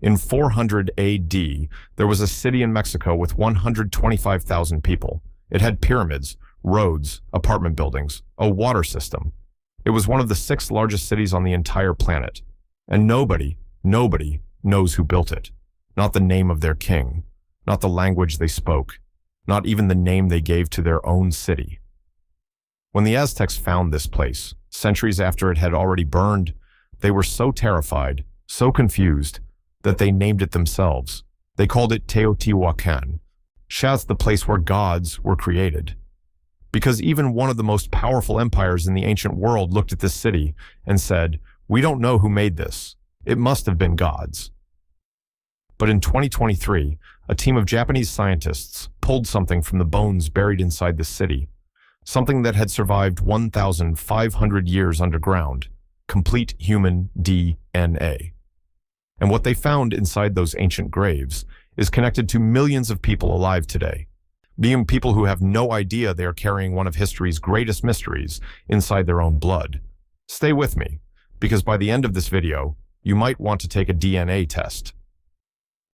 In 400 AD, there was a city in Mexico with 125,000 people. It had pyramids, roads, apartment buildings, a water system. It was one of the 6 largest cities on the entire planet. And nobody knows who built it. Not the name of their king, not the language they spoke, not even the name they gave to their own city. When the Aztecs found this place, centuries after it had already burned, they were so terrified, so confused, that they named it themselves. They called it Teotihuacan, Shaz, the place where gods were created. Because even one of the most powerful empires in the ancient world looked at this city and said, "We don't know who made this. It must have been gods." But in 2023, a team of Japanese scientists pulled something from the bones buried inside the city, something that had survived 1,500 years underground, complete human DNA. And what they found inside those ancient graves is connected to millions of people alive today, being people who have no idea they are carrying one of history's greatest mysteries inside their own blood. Stay with me, because by the end of this video, you might want to take a DNA test.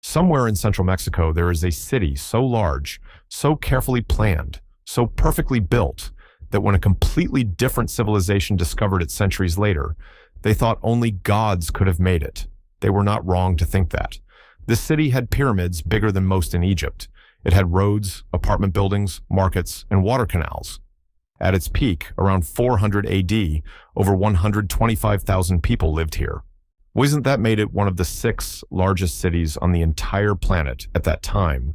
Somewhere in central Mexico, there is a city so large, so carefully planned, so perfectly built, that when a completely different civilization discovered it centuries later, they thought only gods could have made it. They were not wrong to think that. This city had pyramids bigger than most in Egypt. It had roads, apartment buildings, markets, and water canals. At its peak, around 400 AD, over 125,000 people lived here. Wasn't that made it one of the 6 largest cities on the entire planet at that time?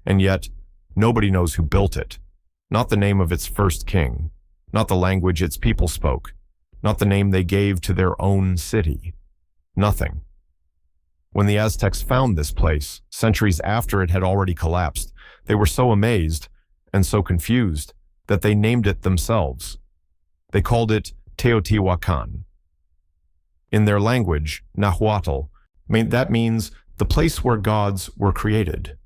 And yet, nobody knows who built it. Not the name of its first king, not the language its people spoke, not the name they gave to their own city. Nothing. When the Aztecs found this place, centuries after it had already collapsed, they were so amazed and so confused that they named it themselves. They called it Teotihuacan. In their language, Nahuatl, that means the place where gods were created.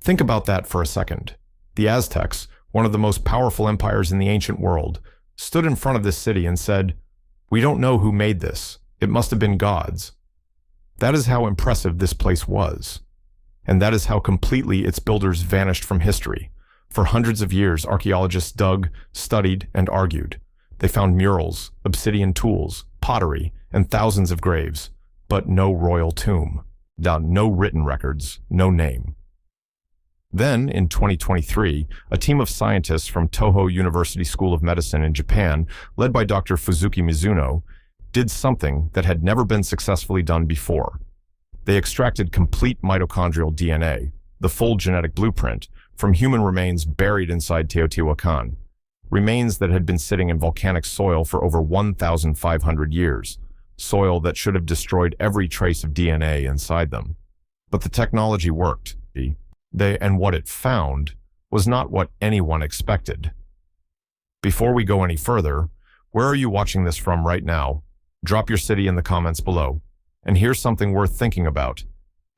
Think about that for a second. The Aztecs, one of the most powerful empires in the ancient world, stood in front of this city and said, "We don't know who made this. It must have been gods." That is how impressive this place was. And that is how completely its builders vanished from history. For hundreds of years, archaeologists dug, studied, and argued. They found murals, obsidian tools, pottery, and thousands of graves, but no royal tomb. No written records, no name. Then, in 2023, a team of scientists from Toho University School of Medicine in Japan, led by Dr. Fuzuki Mizuno, did something that had never been successfully done before. They extracted complete mitochondrial DNA, the full genetic blueprint, from human remains buried inside Teotihuacan, remains that had been sitting in volcanic soil for over 1,500 years, soil that should have destroyed every trace of DNA inside them. But the technology worked. And what it found was not what anyone expected. Before we go any further, where are you watching this from right now? Drop your city in the comments below. And here's something worth thinking about.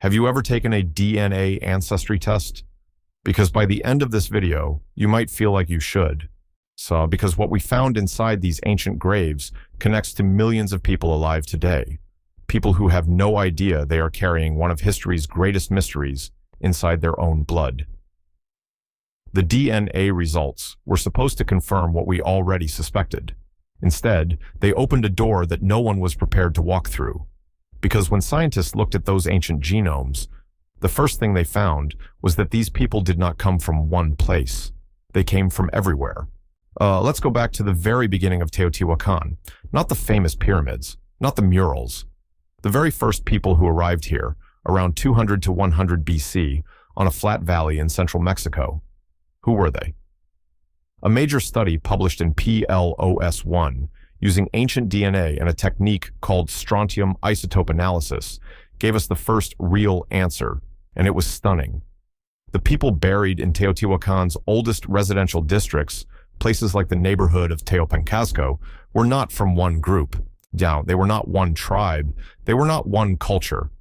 Have you ever taken a DNA ancestry test? Because by the end of this video, you might feel like you should. Because what we found inside these ancient graves connects to millions of people alive today. People who have no idea they are carrying one of history's greatest mysteries inside their own blood. The DNA results were supposed to confirm what we already suspected. Instead, they opened a door that no one was prepared to walk through. Because when scientists looked at those ancient genomes, the first thing they found was that these people did not come from one place. They came from everywhere. Let's go back to the very beginning of Teotihuacan. Not the famous pyramids, not the murals. The very first people who arrived here, around 200 to 100 BC, on a flat valley in central Mexico. Who were they? A major study published in PLOS1, using ancient DNA and a technique called strontium isotope analysis, gave us the first real answer, and it was stunning. The people buried in Teotihuacan's oldest residential districts, places like the neighborhood of Teopancasco, were not from one group. They were not one tribe. They were not one culture.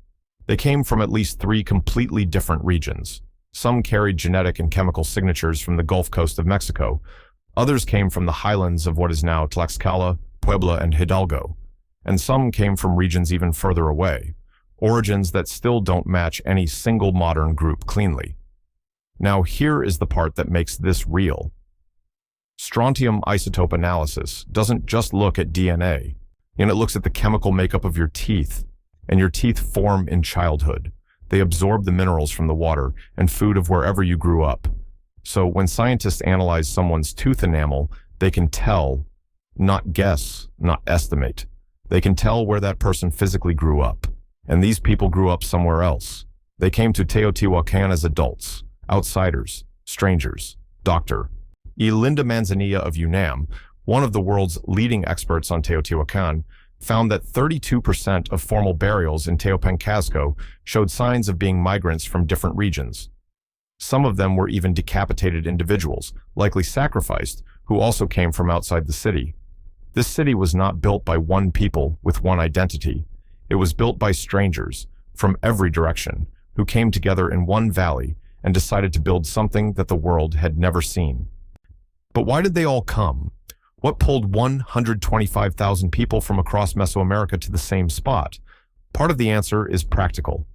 They came from at least 3 completely different regions. Some carried genetic and chemical signatures from the Gulf Coast of Mexico. Others came from the highlands of what is now Tlaxcala, Puebla, and Hidalgo. And some came from regions even further away, origins that still don't match any single modern group cleanly. Now here is the part that makes this real. Strontium isotope analysis doesn't just look at DNA, and it looks at the chemical makeup of your teeth, and your teeth form in childhood. They absorb the minerals from the water and food of wherever you grew up. So when scientists analyze someone's tooth enamel, they can tell, not guess, not estimate. They can tell where that person physically grew up. And these people grew up somewhere else. They came to Teotihuacan as adults, outsiders, strangers. Dr. Linda Manzanilla of UNAM, one of the world's leading experts on Teotihuacan, found that 32% of formal burials in Teopanzco showed signs of being migrants from different regions. Some of them were even decapitated individuals, likely sacrificed, who also came from outside the city. This city was not built by one people with one identity. It was built by strangers from every direction who came together in one valley and decided to build something that the world had never seen. But why did they all come? What pulled 125,000 people from across Mesoamerica to the same spot? Part of the answer is practical.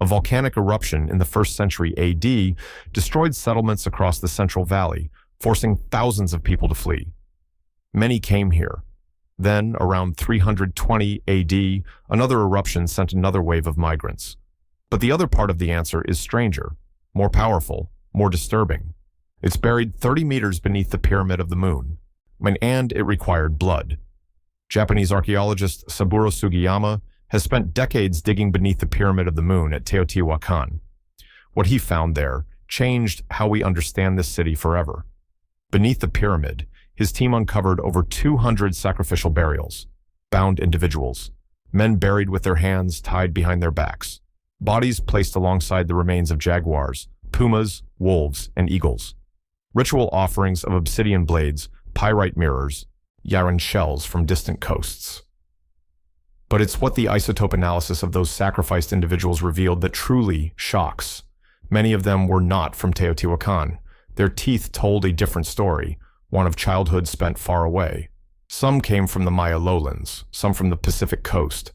A volcanic eruption in the 1st century AD destroyed settlements across the Central Valley, forcing thousands of people to flee. Many came here. Then, around 320 AD, another eruption sent another wave of migrants. But the other part of the answer is stranger, more powerful, more disturbing. It's buried 30 meters beneath the Pyramid of the Moon, and it required blood. Japanese archaeologist Saburo Sugiyama has spent decades digging beneath the Pyramid of the Moon at Teotihuacan. What he found there changed how we understand this city forever. Beneath the pyramid, his team uncovered over 200 sacrificial burials, bound individuals, men buried with their hands tied behind their backs, bodies placed alongside the remains of jaguars, pumas, wolves, and eagles, ritual offerings of obsidian blades, pyrite mirrors, Yaran shells from distant coasts. But it's what the isotope analysis of those sacrificed individuals revealed that truly shocks. Many of them were not from Teotihuacan. Their teeth told a different story, one of childhood spent far away. Some came from the Maya lowlands, some from the Pacific coast.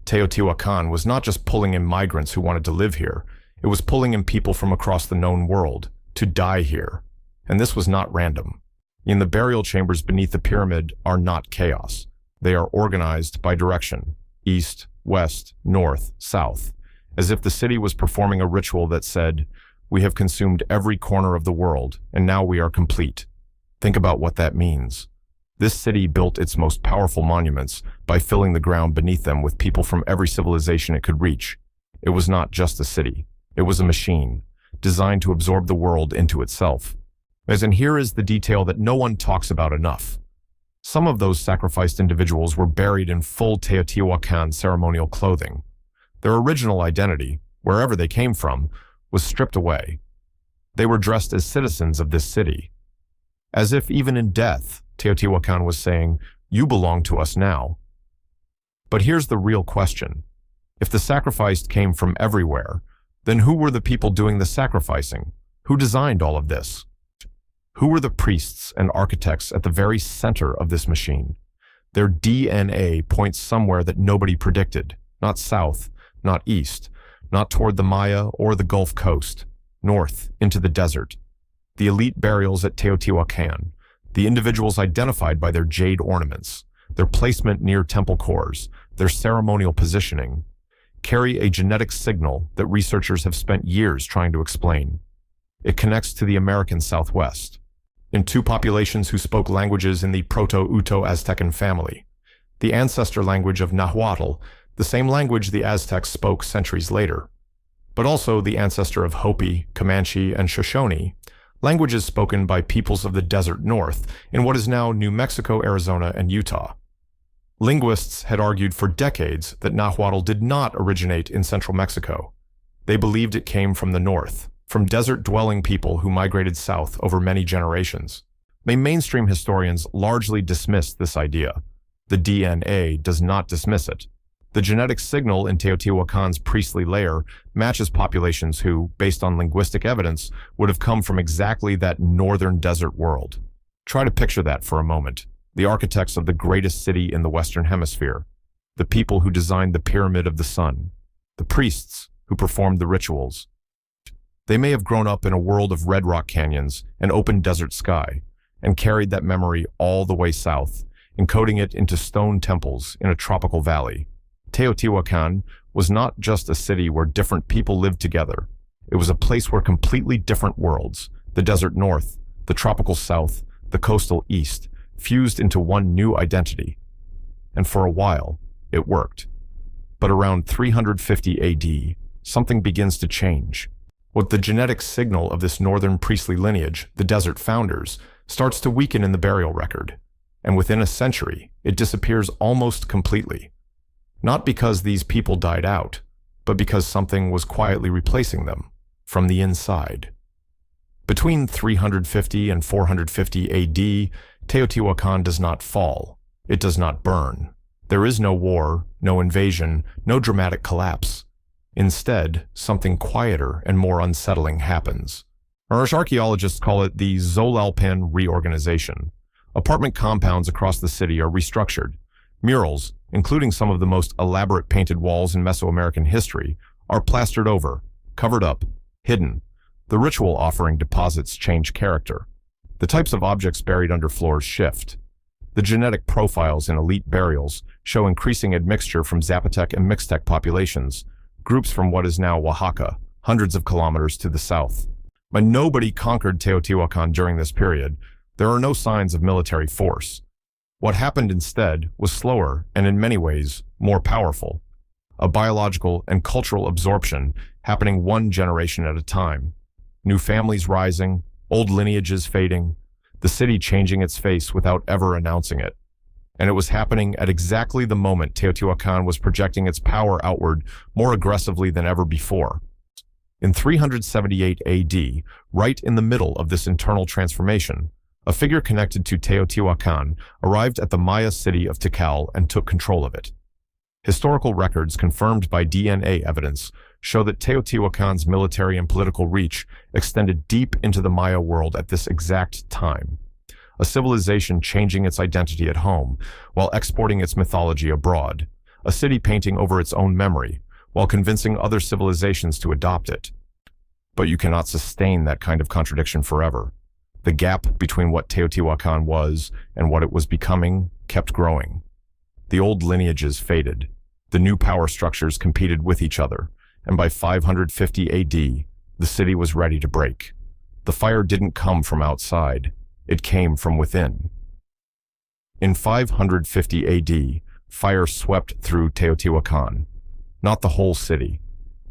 Teotihuacan was not just pulling in migrants who wanted to live here, it was pulling in people from across the known world, to die here. And this was not random. In the burial chambers beneath the pyramid are not chaos. They are organized by direction, east, west, north, south, as if the city was performing a ritual that said, "We have consumed every corner of the world, and now we are complete." Think about what that means. This city built its most powerful monuments by filling the ground beneath them with people from every civilization it could reach. It was not just a city. It was a machine, designed to absorb the world into itself. And here is the detail that no one talks about enough. Some of those sacrificed individuals were buried in full Teotihuacan ceremonial clothing. Their original identity, wherever they came from, was stripped away. They were dressed as citizens of this city. As if even in death, Teotihuacan was saying, "You belong to us now." But here's the real question. If the sacrificed came from everywhere, then who were the people doing the sacrificing? Who designed all of this? Who were the priests and architects at the very center of this machine? Their DNA points somewhere that nobody predicted, not south, not east, not toward the Maya or the Gulf Coast, north into the desert. The elite burials at Teotihuacan, the individuals identified by their jade ornaments, their placement near temple cores, their ceremonial positioning, carry a genetic signal that researchers have spent years trying to explain. It connects to the American Southwest, in two populations who spoke languages in the Proto-Uto-Aztecan family, the ancestor language of Nahuatl, the same language the Aztecs spoke centuries later, but also the ancestor of Hopi, Comanche, and Shoshone, languages spoken by peoples of the desert north in what is now New Mexico, Arizona, and Utah. Linguists had argued for decades that Nahuatl did not originate in central Mexico. They believed it came from the north, from desert-dwelling people who migrated south over many generations. Mainstream historians largely dismissed this idea. The DNA does not dismiss it. The genetic signal in Teotihuacan's priestly layer matches populations who, based on linguistic evidence, would have come from exactly that northern desert world. Try to picture that for a moment. The architects of the greatest city in the Western Hemisphere, the people who designed the Pyramid of the Sun, the priests who performed the rituals. They may have grown up in a world of red rock canyons and open desert sky, and carried that memory all the way south, encoding it into stone temples in a tropical valley. Teotihuacan was not just a city where different people lived together. It was a place where completely different worlds, the desert north, the tropical south, the coastal east, fused into one new identity. And for a while, it worked. But around 350 AD, something begins to change. What the genetic signal of this northern priestly lineage, the desert founders, starts to weaken in the burial record. And within a century, it disappears almost completely. Not because these people died out, but because something was quietly replacing them from the inside. Between 350 and 450 AD, Teotihuacan does not fall. It does not burn. There is no war, no invasion, no dramatic collapse. Instead, something quieter and more unsettling happens. Archaeologists call it the Xolalpan reorganization. Apartment compounds across the city are restructured. Murals, including some of the most elaborate painted walls in Mesoamerican history, are plastered over, covered up, hidden. The ritual offering deposits change character. The types of objects buried under floors shift. The genetic profiles in elite burials show increasing admixture from Zapotec and Mixtec populations, groups from what is now Oaxaca, hundreds of kilometers to the south. But nobody conquered Teotihuacan during this period. There are no signs of military force. What happened instead was slower and in many ways more powerful. A biological and cultural absorption happening one generation at a time. New families rising, old lineages fading, the city changing its face without ever announcing it. And it was happening at exactly the moment Teotihuacan was projecting its power outward more aggressively than ever before. In 378 AD, right in the middle of this internal transformation, a figure connected to Teotihuacan arrived at the Maya city of Tikal and took control of it. Historical records confirmed by DNA evidence show that Teotihuacan's military and political reach extended deep into the Maya world at this exact time. A civilization changing its identity at home while exporting its mythology abroad. A city painting over its own memory while convincing other civilizations to adopt it. But you cannot sustain that kind of contradiction forever. The gap between what Teotihuacan was and what it was becoming kept growing. The old lineages faded. The new power structures competed with each other, and by 550 AD, the city was ready to break. The fire didn't come from outside. It came from within. In 550 AD, fire swept through Teotihuacan. Not the whole city.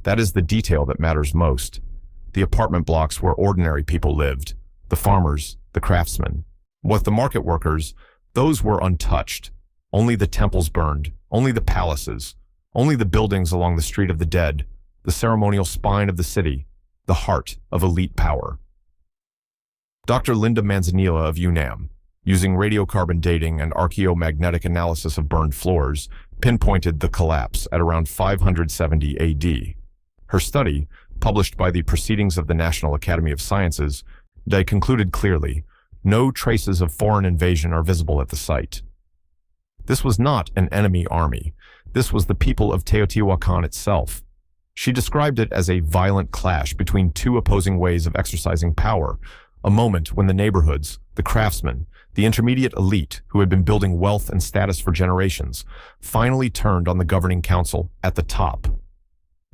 That is the detail that matters most. The apartment blocks where ordinary people lived. The farmers, the craftsmen. What the market workers, those were untouched. Only the temples burned, only the palaces, only the buildings along the Street of the Dead, the ceremonial spine of the city, the heart of elite power. Dr. Linda Manzanilla of UNAM, using radiocarbon dating and archaeomagnetic analysis of burned floors, pinpointed the collapse at around 570 AD. Her study, published by the Proceedings of the National Academy of Sciences, concluded clearly, no traces of foreign invasion are visible at the site. This was not an enemy army. This was the people of Teotihuacan itself. She described it as a violent clash between two opposing ways of exercising power, a moment when the neighborhoods, the craftsmen, the intermediate elite who had been building wealth and status for generations, finally turned on the governing council at the top.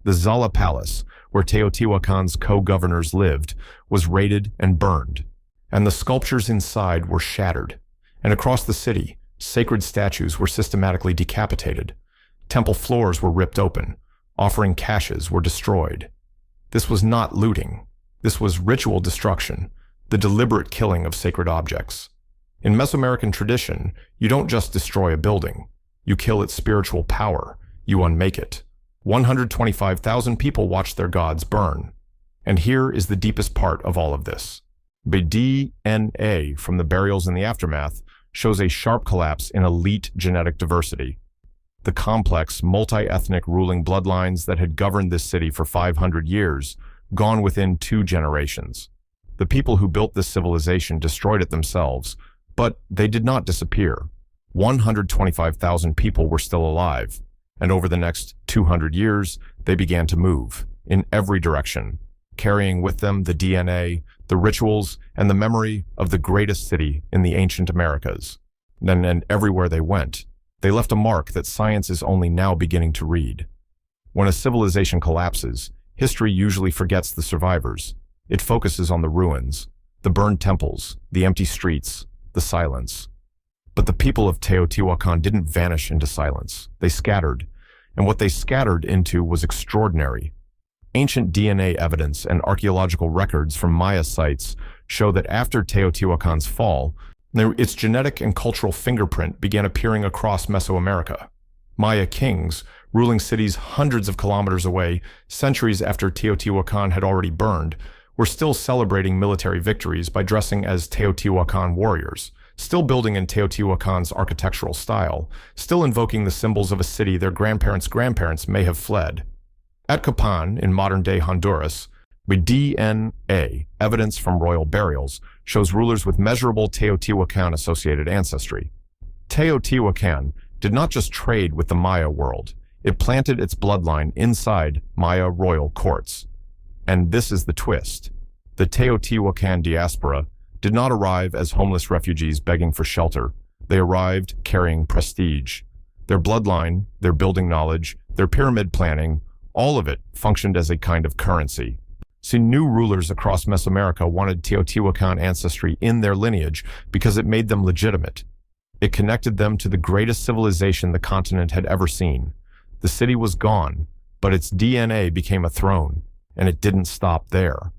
The Zala Palace, where Teotihuacan's co-governors lived, was raided and burned, and the sculptures inside were shattered. And across the city, sacred statues were systematically decapitated. Temple floors were ripped open. Offering caches were destroyed. This was not looting. This was ritual destruction, the deliberate killing of sacred objects. In Mesoamerican tradition, you don't just destroy a building. You kill its spiritual power. You unmake it. 125,000 people watched their gods burn. And here is the deepest part of all of this. The DNA from the burials in the aftermath shows a sharp collapse in elite genetic diversity. The complex, multi-ethnic ruling bloodlines that had governed this city for 500 years, gone within 2 generations. The people who built this civilization destroyed it themselves, but they did not disappear. 125,000 people were still alive, And over the next 200 years, they began to move in every direction, carrying with them the DNA, the rituals, and the memory of the greatest city in the ancient Americas. And everywhere they went, they left a mark that science is only now beginning to read. When a civilization collapses, history usually forgets the survivors. It focuses on the ruins, the burned temples, the empty streets, the silence. But the people of Teotihuacan didn't vanish into silence. They scattered, and what they scattered into was extraordinary. Ancient DNA evidence and archaeological records from Maya sites show that after Teotihuacan's fall, its genetic and cultural fingerprint began appearing across Mesoamerica. Maya kings, ruling cities hundreds of kilometers away, centuries after Teotihuacan had already burned, were still celebrating military victories by dressing as Teotihuacan warriors, still building in Teotihuacan's architectural style, still invoking the symbols of a city their grandparents' may have fled. At Capan, in modern-day Honduras, with DNA evidence from royal burials shows rulers with measurable Teotihuacan-associated ancestry. Teotihuacan did not just trade with the Maya world, it planted its bloodline inside Maya royal courts. And this is the twist. The Teotihuacan diaspora did not arrive as homeless refugees begging for shelter. They arrived carrying prestige. Their bloodline, their building knowledge, their pyramid planning, all of it functioned as a kind of currency. See, new rulers across Mesoamerica wanted Teotihuacan ancestry in their lineage because it made them legitimate. It connected them to the greatest civilization the continent had ever seen. The city was gone, but its DNA became a throne, and it didn't stop there.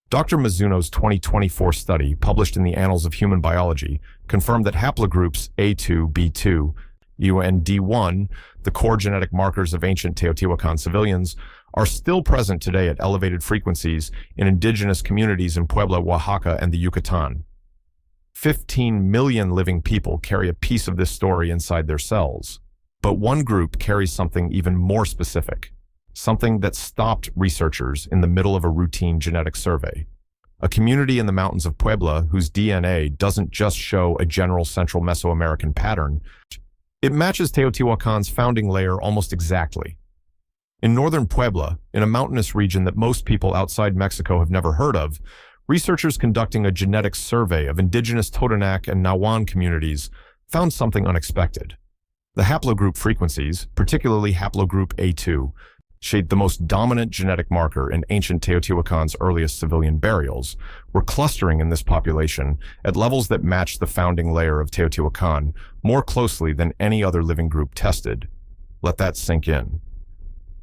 Dr. Mizuno's 2024 study, published in the Annals of Human Biology, confirmed that haplogroups A2, B2, UND1, the core genetic markers of ancient Teotihuacan civilians, are still present today at elevated frequencies in indigenous communities in Puebla, Oaxaca, and the Yucatan. 15 million living people carry a piece of this story inside their cells. But one group carries something even more specific, something that stopped researchers in the middle of a routine genetic survey. A community in the mountains of Puebla whose DNA doesn't just show a general Central Mesoamerican pattern, it matches Teotihuacan's founding layer almost exactly. In northern Puebla, in a mountainous region that most people outside Mexico have never heard of, researchers conducting a genetic survey of indigenous Totonac and Nahuan communities found something unexpected. The haplogroup frequencies, particularly haplogroup A2, shaped the most dominant genetic marker in ancient Teotihuacan's earliest civilian burials, were clustering in this population at levels that matched the founding layer of Teotihuacan more closely than any other living group tested. Let that sink in.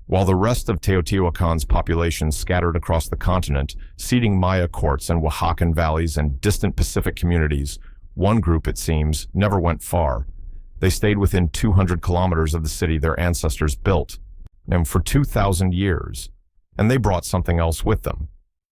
While the rest of Teotihuacan's population scattered across the continent, seeding Maya courts and Oaxacan valleys and distant Pacific communities, one group, it seems, never went far. They stayed within 200 kilometers of the city their ancestors built, and for 2,000 years. And they brought something else with them.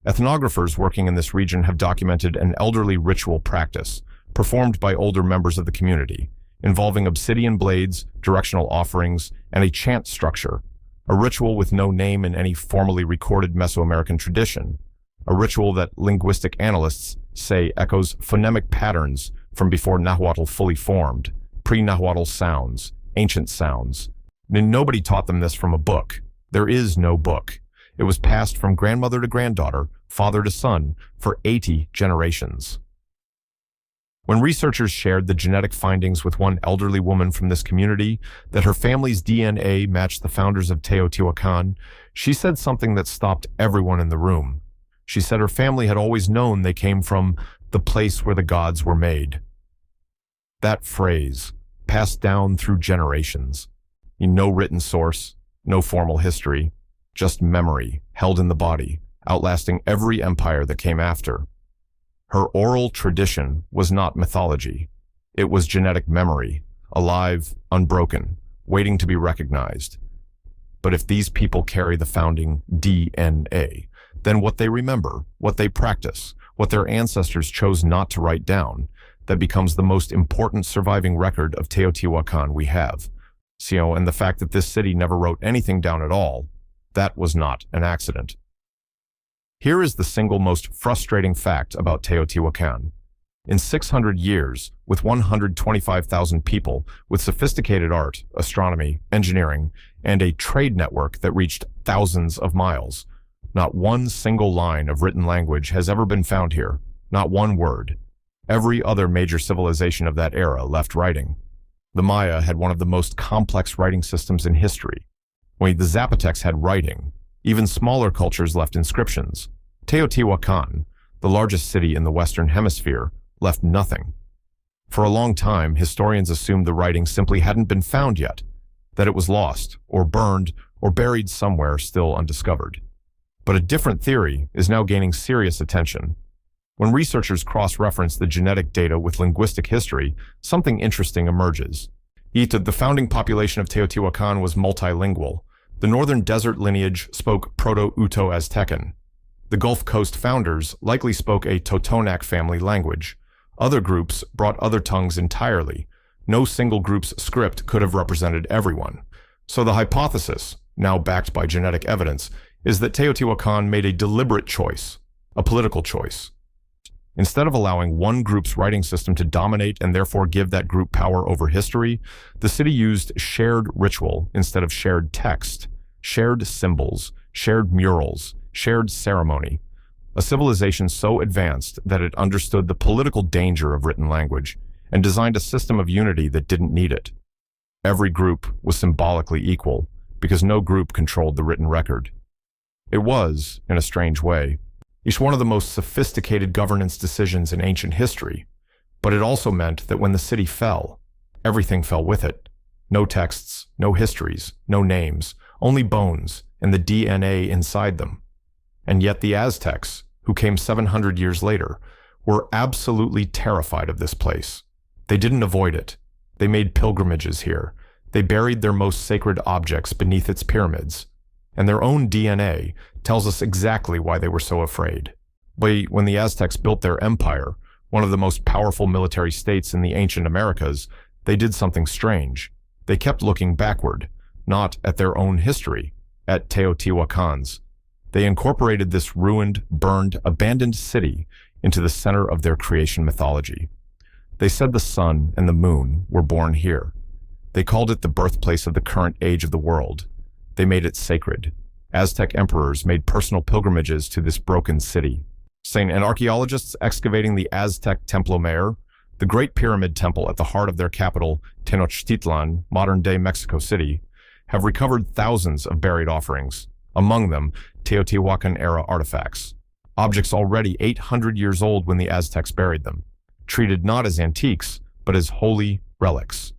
Ethnographers working in this region have documented an elderly ritual practice, performed by older members of the community, involving obsidian blades, directional offerings, and a chant structure, a ritual with no name in any formally recorded Mesoamerican tradition, a ritual that linguistic analysts say echoes phonemic patterns from before Nahuatl fully formed, pre-Nahuatl sounds, ancient sounds. And nobody taught them this from a book. There is no book. It was passed from grandmother to granddaughter, father to son, for 80 generations. When researchers shared the genetic findings with one elderly woman from this community, that her family's DNA matched the founders of Teotihuacan, she said something that stopped everyone in the room. She said her family had always known they came from the place where the gods were made. That phrase, passed down through generations. No written source, no formal history, just memory held in the body, outlasting every empire that came after. Her oral tradition was not mythology. It was genetic memory, alive, unbroken, waiting to be recognized. But if these people carry the founding DNA, then what they remember, what they practice, what their ancestors chose not to write down, that becomes the most important surviving record of Teotihuacan we have. And the fact that this city never wrote anything down at all, that was not an accident. Here is the single most frustrating fact about Teotihuacan. In 600 years, with 125,000 people, with sophisticated art, astronomy, engineering, and a trade network that reached thousands of miles, not one single line of written language has ever been found here, not one word. Every other major civilization of that era left writing. The Maya had one of the most complex writing systems in history. When the Zapotecs had writing, even smaller cultures left inscriptions. Teotihuacan, the largest city in the Western Hemisphere, left nothing. For a long time, historians assumed the writing simply hadn't been found yet, that it was lost, or burned, or buried somewhere still undiscovered. But a different theory is now gaining serious attention. When researchers cross-reference the genetic data with linguistic history, something interesting emerges. The founding population of Teotihuacan was multilingual. The northern desert lineage spoke Proto-Uto-Aztecan. The Gulf Coast founders likely spoke a Totonac family language. Other groups brought other tongues entirely. No single group's script could have represented everyone. So the hypothesis, now backed by genetic evidence, is that Teotihuacan made a deliberate choice, a political choice. Instead of allowing one group's writing system to dominate and therefore give that group power over history, the city used shared ritual instead of shared text, shared symbols, shared murals, shared ceremony. A civilization so advanced that it understood the political danger of written language and designed a system of unity that didn't need it. Every group was symbolically equal because no group controlled the written record. It was, in a strange way, each one of the most sophisticated governance decisions in ancient history, but it also meant that when the city fell, everything fell with it. No texts, no histories, no names, only bones and the DNA inside them. And yet the Aztecs, who came 700 years later, were absolutely terrified of this place. They didn't avoid it. They made pilgrimages here. They buried their most sacred objects beneath its pyramids. And their own DNA tells us exactly why they were so afraid. But when the Aztecs built their empire, one of the most powerful military states in the ancient Americas, they did something strange. They kept looking backward, not at their own history, at Teotihuacan's. They incorporated this ruined, burned, abandoned city into the center of their creation mythology. They said the sun and the moon were born here. They called it the birthplace of the current age of the world. They made it sacred. Aztec emperors made personal pilgrimages to this broken city. And archaeologists excavating the Aztec Templo Mayor, the Great Pyramid Temple at the heart of their capital, Tenochtitlan, modern-day Mexico City, have recovered thousands of buried offerings, among them Teotihuacan-era artifacts, objects already 800 years old when the Aztecs buried them, treated not as antiques, but as holy relics.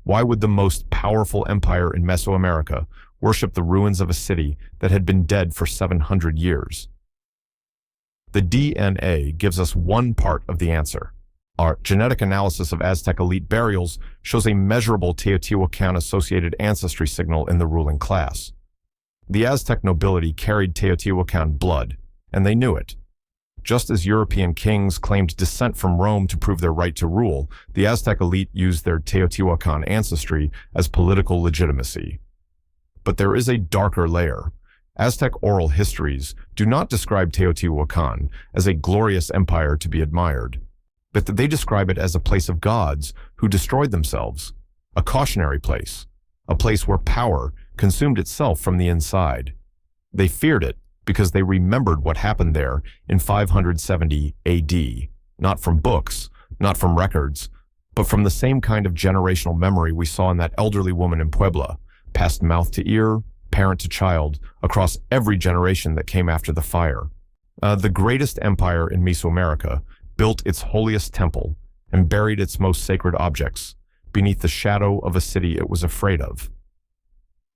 Why would the most powerful empire in Mesoamerica worship the ruins of a city that had been dead for 700 years? The DNA gives us one part of the answer. Our genetic analysis of Aztec elite burials shows a measurable Teotihuacan-associated ancestry signal in the ruling class. The Aztec nobility carried Teotihuacan blood, and they knew it. Just as European kings claimed descent from Rome to prove their right to rule, the Aztec elite used their Teotihuacan ancestry as political legitimacy. But there is a darker layer. Aztec oral histories do not describe Teotihuacan as a glorious empire to be admired, but that they describe it as a place of gods who destroyed themselves, a cautionary place, a place where power consumed itself from the inside. They feared it because they remembered what happened there in 570 AD, not from books, not from records, but from the same kind of generational memory we saw in that elderly woman in Puebla, passed mouth to ear, parent to child, across every generation that came after the fire. The greatest empire in Mesoamerica built its holiest temple and buried its most sacred objects beneath the shadow of a city it was afraid of.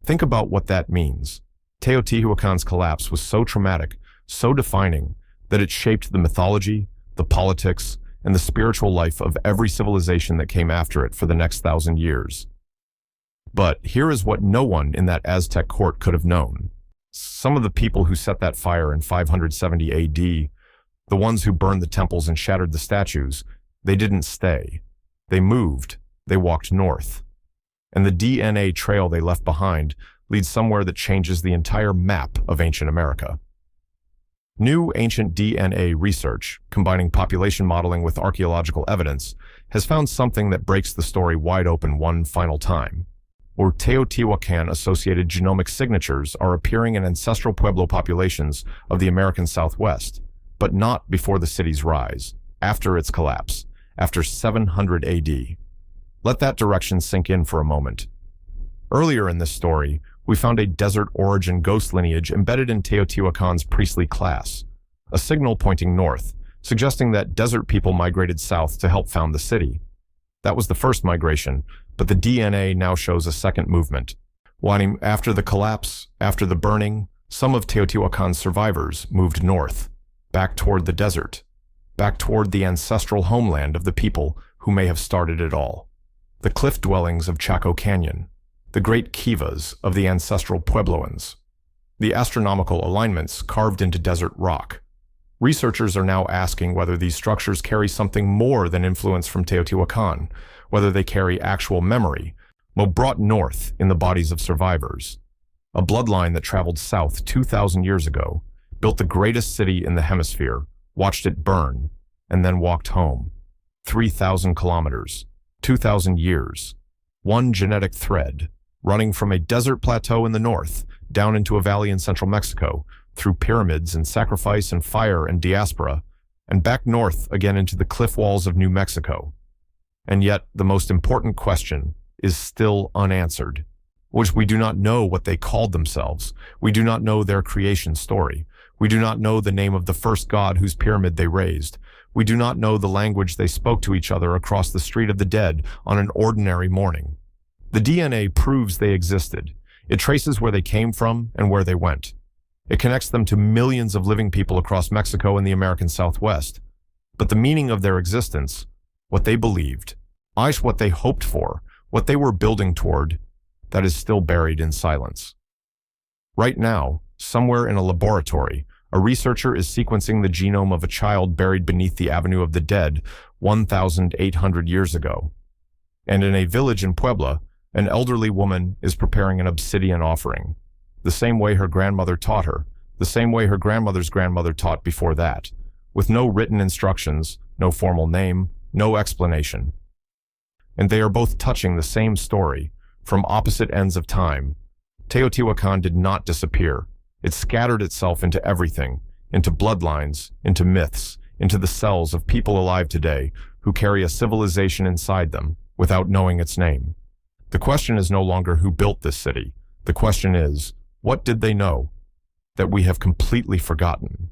Think about what that means. Teotihuacan's collapse was so traumatic, so defining, that it shaped the mythology, the politics, and the spiritual life of every civilization that came after it for the next 1,000 years. But here is what no one in that Aztec court could have known. Some of the people who set that fire in 570 AD, the ones who burned the temples and shattered the statues, they didn't stay. They moved. They walked north. And the DNA trail they left behind leads somewhere that changes the entire map of ancient America. New ancient DNA research, combining population modeling with archaeological evidence, has found something that breaks the story wide open one final time. Or Teotihuacan-associated genomic signatures are appearing in ancestral Pueblo populations of the American Southwest, but not before the city's rise, after its collapse, after 700 AD. Let that direction sink in for a moment. Earlier in this story, we found a desert origin ghost lineage embedded in Teotihuacan's priestly class, a signal pointing north, suggesting that desert people migrated south to help found the city. That was the first migration, but the DNA now shows a second movement. After the collapse, after the burning, some of Teotihuacan's survivors moved north, back toward the desert, back toward the ancestral homeland of the people who may have started it all. The cliff dwellings of Chaco Canyon, the great kivas of the ancestral Puebloans, the astronomical alignments carved into desert rock. Researchers are now asking whether these structures carry something more than influence from Teotihuacan, whether they carry actual memory, brought north in the bodies of survivors. A bloodline that traveled south 2,000 years ago, built the greatest city in the hemisphere, watched it burn, and then walked home. 3,000 kilometers, 2,000 years, one genetic thread, running from a desert plateau in the north, down into a valley in central Mexico, through pyramids and sacrifice and fire and diaspora, and back north again into the cliff walls of New Mexico. And yet, the most important question is still unanswered, which we do not know what they called themselves. We do not know their creation story. We do not know the name of the first god whose pyramid they raised. We do not know the language they spoke to each other across the street of the dead on an ordinary morning. The DNA proves they existed. It traces where they came from and where they went. It connects them to millions of living people across Mexico and the American Southwest. But the meaning of their existence, what they believed, what they hoped for, what they were building toward, that is still buried in silence. Right now, somewhere in a laboratory, a researcher is sequencing the genome of a child buried beneath the Avenue of the Dead 1,800 years ago. And in a village in Puebla, an elderly woman is preparing an obsidian offering, the same way her grandmother taught her, the same way her grandmother's grandmother taught before that, with no written instructions, no formal name, no explanation. And they are both touching the same story, from opposite ends of time. Teotihuacan did not disappear. It scattered itself into everything, into bloodlines, into myths, into the cells of people alive today who carry a civilization inside them without knowing its name. The question is no longer who built this city. The question is, what did they know that we have completely forgotten?